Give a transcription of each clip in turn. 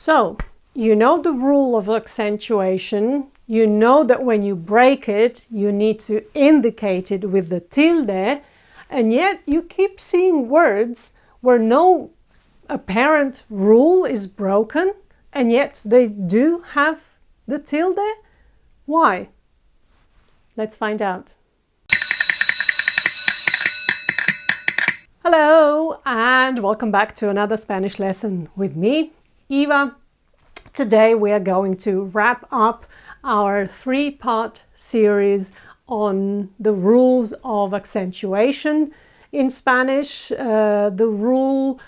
So, you know the rule of accentuation. You know that when you break it, you need to indicate it with the tilde, and yet you keep seeing words where no apparent rule is broken, and yet they do have the tilde. Why? Let's find out. Hello and welcome back to another Spanish lesson with me, Eva. Today we are going to wrap up our three-part series on the rules of accentuation in Spanish. The rule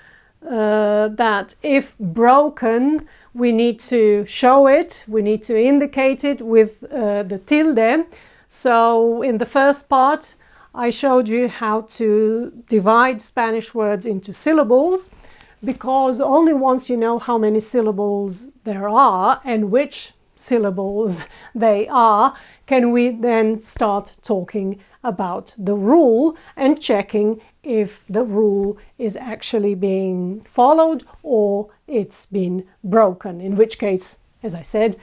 that if broken, we need to show it, we need to indicate it with the tilde. So in the first part, I showed you how to divide Spanish words into syllables, because only once you know how many syllables there are and which syllables they are, can we then start talking about the rule and checking if the rule is actually being followed or it's been broken. In which case, as I said,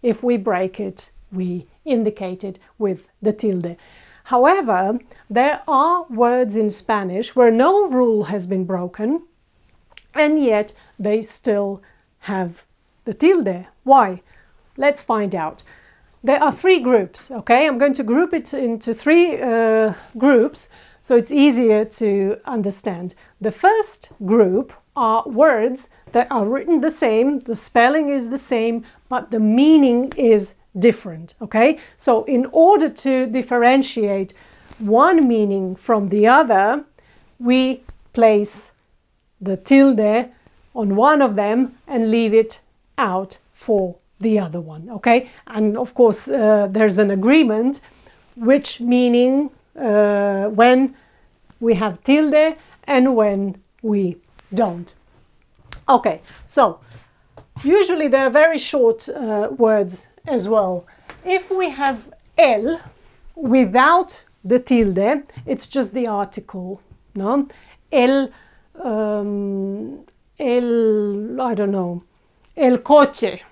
if we break it, we indicate it with the tilde. However, there are words in Spanish where no rule has been broken, and yet they still have the tilde. Why? Let's find out. There are three groups, okay? I'm going to group it into three groups so it's easier to understand. The first group are words that are written the same, the spelling is the same, but the meaning is different, okay? So in order to differentiate one meaning from the other, we place the tilde on one of them and leave it out for the other one, okay? And of course there's an agreement which meaning when we have tilde and when we don't. Okay, so usually they're very short words as well. If we have el without the tilde, it's just the article, no? El, I don't know, el coche,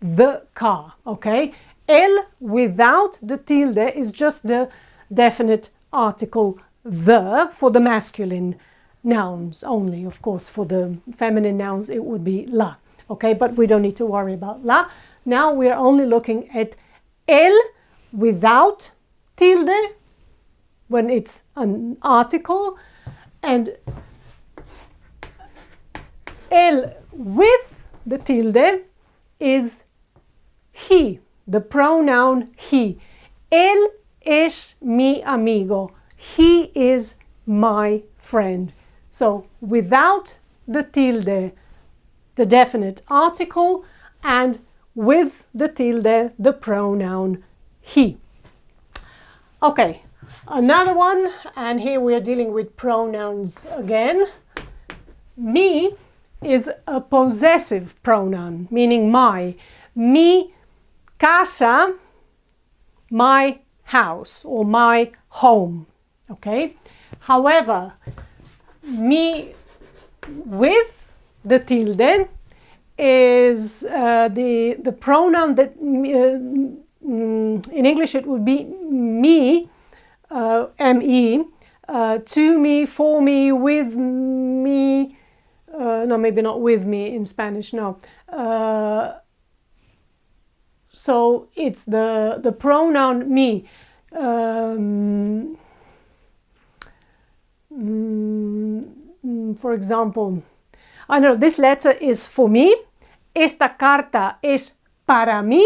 the car, okay? El without the tilde is just the definite article the for the masculine nouns only. Of course, for the feminine nouns it would be la, okay? But we don't need to worry about la. Now we are only looking at el without tilde when it's an article, and el with the tilde is he, the pronoun he. Él es mi amigo. He is my friend. So without the tilde, the definite article, and with the tilde, the pronoun he. Okay, another one, and here we are dealing with pronouns again. Mi is a possessive pronoun, meaning my. Mi casa, my house or my home, okay? However, mi with the tilde is the pronoun that in English it would be me, me, to me, for me, with me, no, maybe not with me in Spanish, no. So it's the pronoun me. For example, I know this letter is for me. Esta carta es para mí.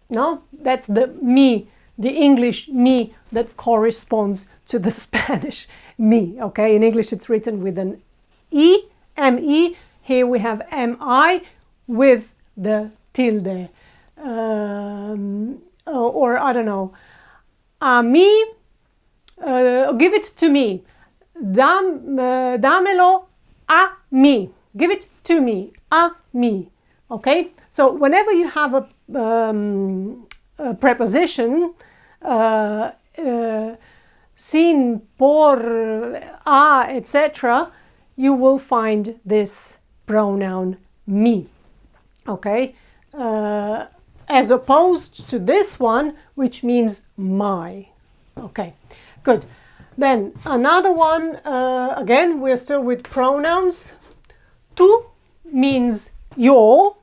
No, that's the me, the English me that corresponds to the Spanish me. Okay, in English it's written with an E, M-E. Here we have M-I with the tilde. Or I don't know, a mí, give it to me, dámelo a mí, give it to me, a mí, okay? So whenever you have a preposition sin, por, a, etc., you will find this pronoun me, Okay, as opposed to this one, which means my. Okay, good. Then another one, again, we're still with pronouns. Tu means your.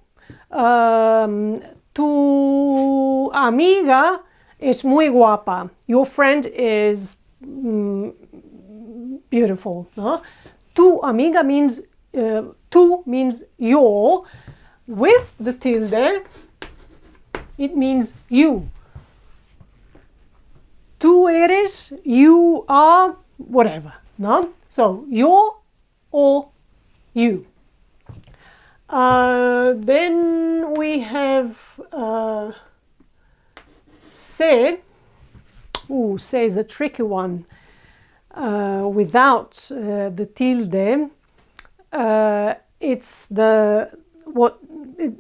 Tu amiga es muy guapa. Your friend is beautiful. No? Tu amiga means tu means your. With the tilde, it means you. Tu eres, you are, whatever. No? So your or you. Then we have se. Ooh, se is a tricky one. Without the tilde, it's what it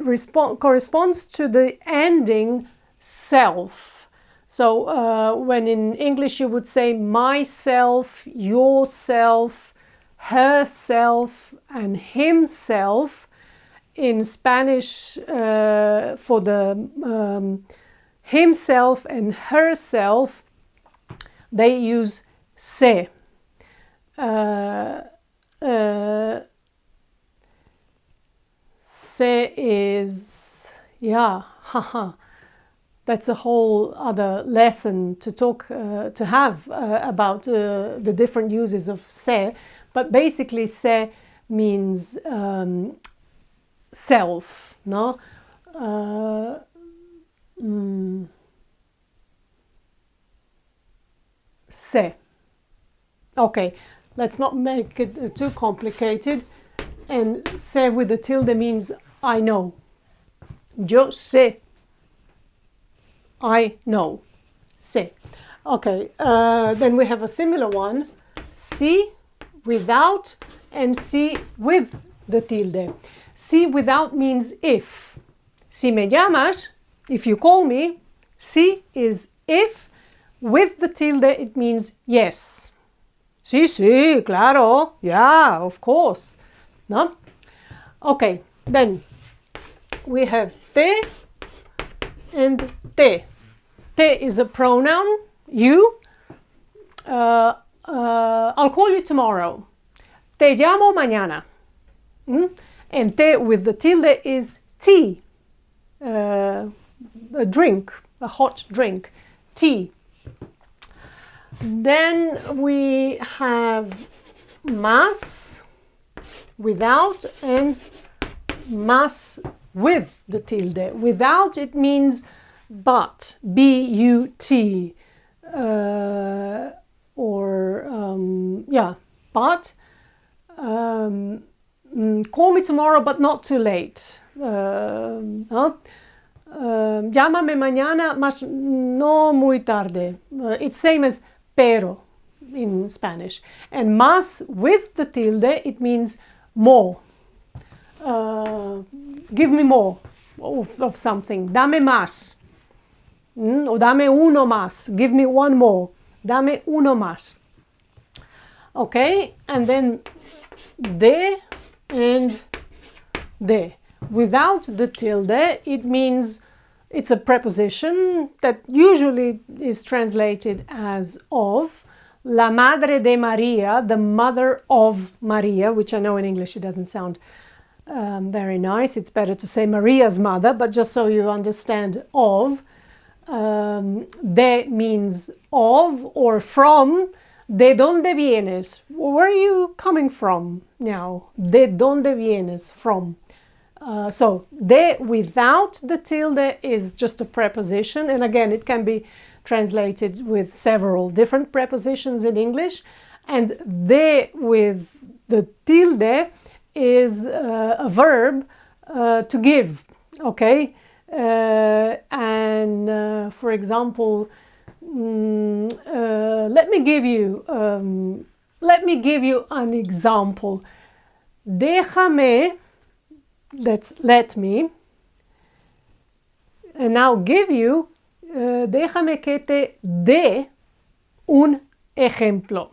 corresponds to the ending self. So when in English you would say myself, yourself, herself, and himself. In Spanish, for the himself and herself, they use se. Se is, yeah, haha. That's a whole other lesson to talk, to have about the different uses of se. But basically, se means self, no? Se. Okay, let's not make it too complicated. And se with the tilde means I know. Yo sé. I know. Sé. Okay, then we have a similar one. Si without and si with the tilde. Si without means if. Si me llamas, if you call me. Si is if. With the tilde it means yes. Sí, sí, claro. Yeah, of course. No? Okay, then we have te and te. Te is a pronoun, you. I'll call you tomorrow. Te llamo mañana. And te with the tilde is tea. A drink, a hot drink. Tea. Then we have más without and más with the tilde. Without it means but, B-U-T, but. Call me tomorrow, but not too late. Llámame mañana, mas no muy tarde. It's same as pero in Spanish. And más with the tilde, it means more. Give me more of something. Dame más. O dame uno más. Give me one more. Dame uno más. Okay, and then de and de. Without the tilde, it means it's a preposition that usually is translated as of. La madre de Maria, the mother of Maria, which I know in English it doesn't sound very nice. It's better to say Maria's mother, but just so you understand, of. De means of or from. ¿De dónde vienes? Where are you coming from now? ¿De dónde vienes? From. So, de without the tilde is just a preposition. And again, it can be translated with several different prepositions in English. And de with the tilde is a verb to give. Okay? For example, let me give you an example. Déjame, that's let me, and now give you, déjame que te dé un ejemplo.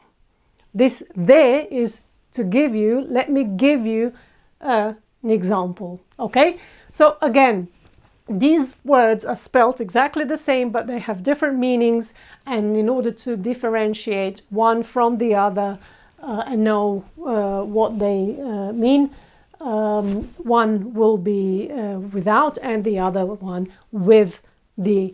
This de is to give you, let me give you an example. Okay, so again, these words are spelt exactly the same, but they have different meanings, and in order to differentiate one from the other and know what they mean, one will be without and the other one with the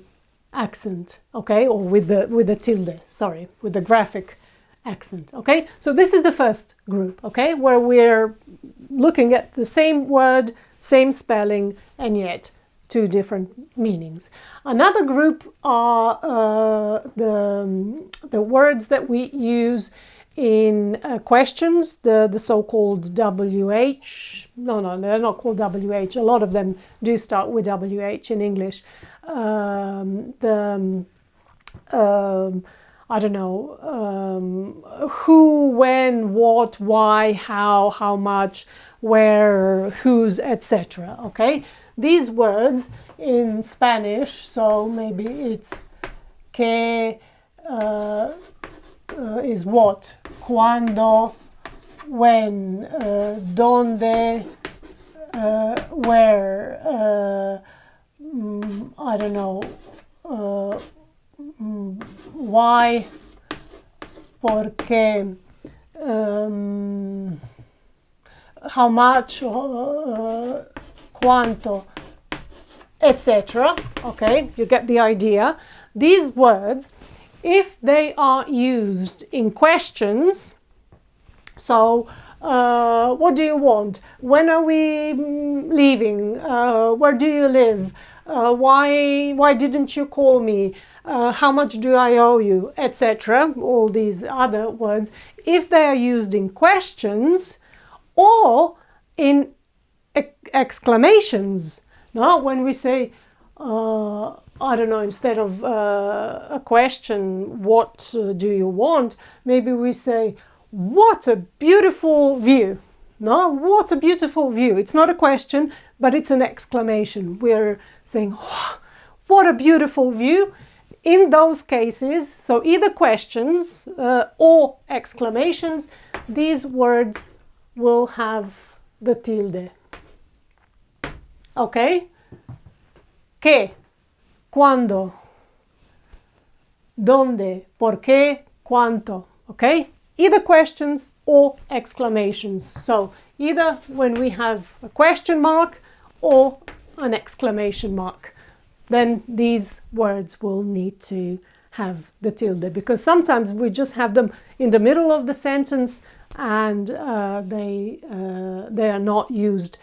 accent, okay, or with the tilde, sorry, with the graphic accent. Okay, so this is the first group, okay, where we're looking at the same word, same spelling, and yet two different meanings. Another group are the words that we use in questions, the so-called WH. No, they're not called WH. A lot of them do start with WH in English. I don't know, who, when, what, why, how much, where, whose, etc. Okay, these words in Spanish, so maybe it's que is what, cuando, when, donde, where, I don't know, why, por qué, how much, cuánto, etc. Okay, you get the idea. These words, if they are used in questions, so what do you want? When are we leaving? Where do you live? Why didn't you call me? How much do I owe you? Etc. All these other words, if they are used in questions or in exclamations. Now, when we say, I don't know, instead of a question, what do you want? Maybe we say, what a beautiful view. No, what a beautiful view. It's not a question, but it's an exclamation. We're saying, oh, what a beautiful view. In those cases, so either questions or exclamations, these words will have the tilde. Okay? ¿Qué? ¿Cuándo? ¿Dónde? ¿Por qué? ¿Cuánto? Okay? Either questions or exclamations. So either when we have a question mark or an exclamation mark, then these words will need to have the tilde, because sometimes we just have them in the middle of the sentence and they are not used.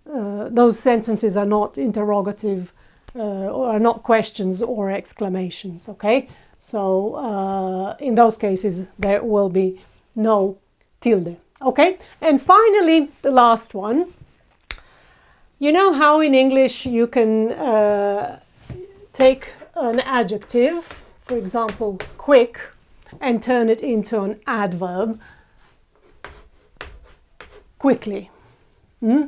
Those sentences are not interrogative or are not questions or exclamations. Okay, so in those cases there will be no tilde. Okay, and finally the last one. You know how in English you can take an adjective, for example, quick, and turn it into an adverb. Quickly. I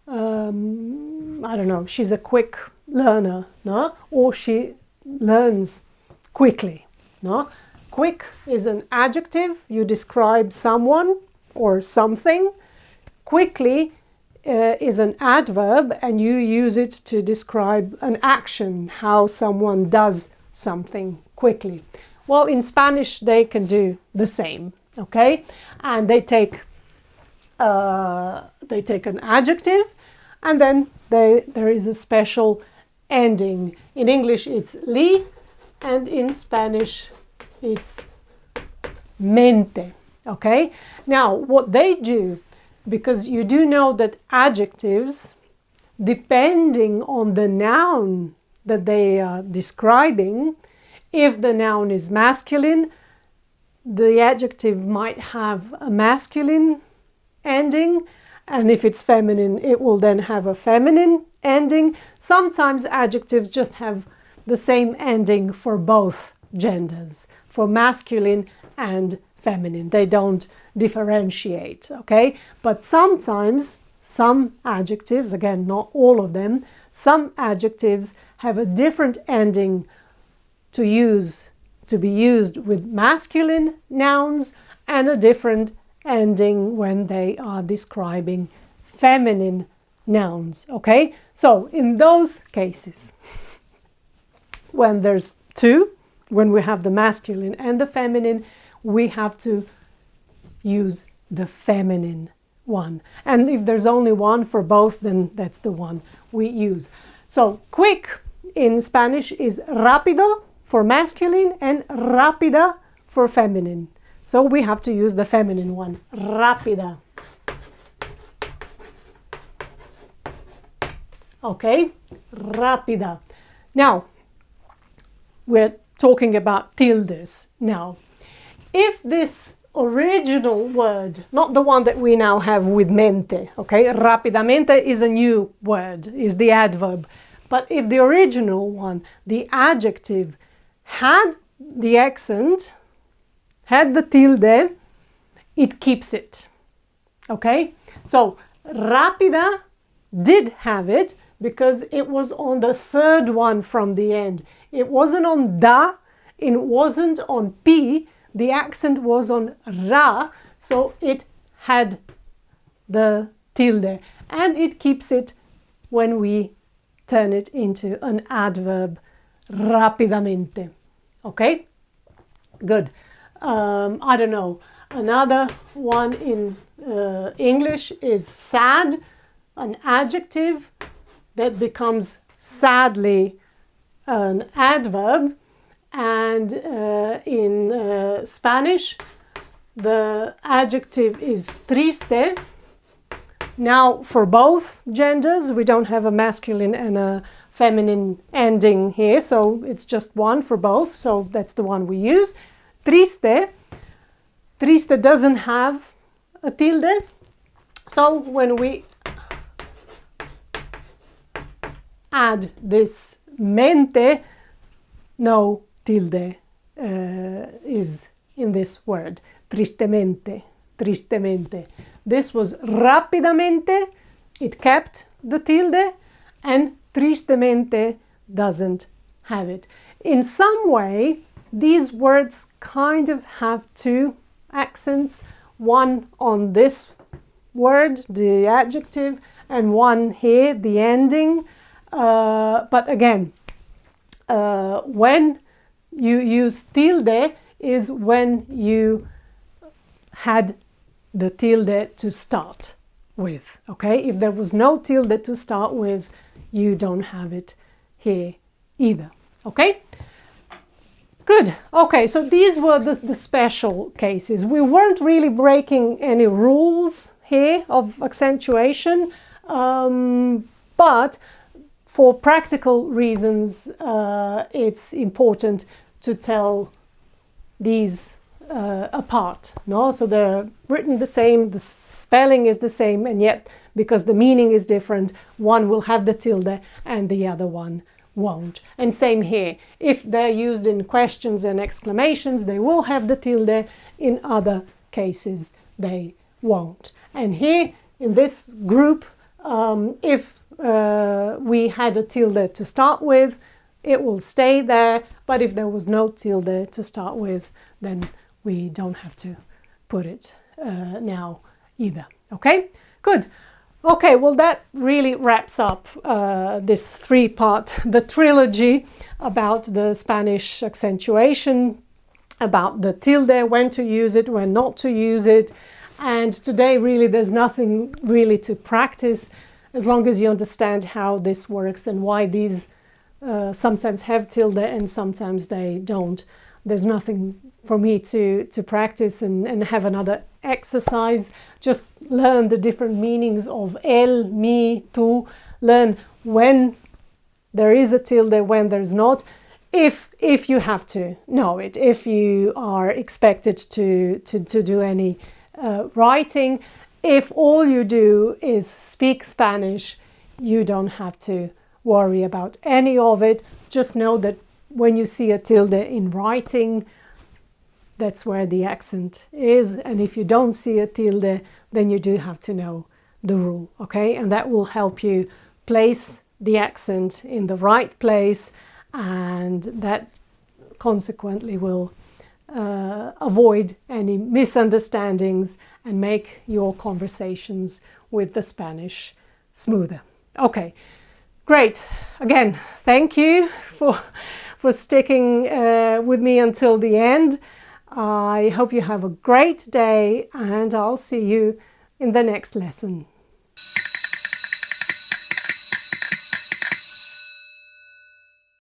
don't know, she's a quick learner, no? Or she learns quickly, no? Quick is an adjective, you describe someone or something. Quickly is an adverb, and you use it to describe an action, how someone does something quickly. Well, in Spanish they can do the same, okay? And they take an adjective, and then there is a special ending. In English it's li, and in Spanish it's mente, okay? Now, what they do, because you do know that adjectives, depending on the noun that they are describing, if the noun is masculine, the adjective might have a masculine ending, and if it's feminine, it will then have a feminine ending. Sometimes adjectives just have the same ending for both genders, for masculine and feminine. They don't differentiate, okay? But sometimes some adjectives, again, not all of them, some adjectives have a different ending to be used with masculine nouns, and a different ending when they are describing feminine nouns, okay? So in those cases, when there's two, when we have the masculine and the feminine, we have to use the feminine one. And if there's only one for both, then that's the one we use. So quick in Spanish is rápido for masculine and rápida for feminine. So we have to use the feminine one, rápida. Okay, rápida. Now, we're talking about tildes now. If this original word, not the one that we now have with mente, okay, rápidamente is a new word, is the adverb. But if the original one, the adjective, had the accent, had the tilde, it keeps it. Okay? So, rápida did have it because it was on the third one from the end. It wasn't on da, it wasn't on pi, the accent was on ra, so it had the tilde. And it keeps it when we turn it into an adverb, rápidamente. Okay? Good. I don't know. Another one in English is sad, an adjective that becomes sadly an adverb. And in Spanish, the adjective is triste. Now, for both genders, we don't have a masculine and a feminine ending here, so it's just one for both, so that's the one we use. Triste. Triste doesn't have a tilde, so when we add this mente, no tilde is in this word. Tristemente, tristemente. This was rápidamente, it kept the tilde, and tristemente doesn't have it. In some way, these words kind of have two accents, one on this word, the adjective, and one here, the ending. But again, when you use tilde is when you had the tilde to start with, okay? If there was no tilde to start with, you don't have it here either, okay? Good. Okay, so these were the special cases. We weren't really breaking any rules here of accentuation, but for practical reasons, it's important to tell these apart, no? So they're written the same, the spelling is the same, and yet because the meaning is different, one will have the tilde and the other one won't. And same here, if they're used in questions and exclamations, they will have the tilde. In other cases, they won't. And here in this group, if we had a tilde to start with, it will stay there, but if there was no tilde to start with, then we don't have to put it now either. Okay, good. Okay, well that really wraps up this three-part, the trilogy about the Spanish accentuation, about the tilde, when to use it, when not to use it. And today really there's nothing really to practice as long as you understand how this works and why these sometimes have tilde and sometimes they don't. There's nothing for me to practice and have another exercise. Just learn the different meanings of el, mi, tu. Learn when there is a tilde, when there's not. If you have to know it, if you are expected to do any writing, if all you do is speak Spanish, you don't have to worry about any of it. Just know that when you see a tilde in writing, that's where the accent is. And if you don't see a tilde, then you do have to know the rule, okay? And that will help you place the accent in the right place, and that consequently will avoid any misunderstandings and make your conversations with the Spanish smoother. Okay, great. Again, thank you for sticking with me until the end. I hope you have a great day, and I'll see you in the next lesson.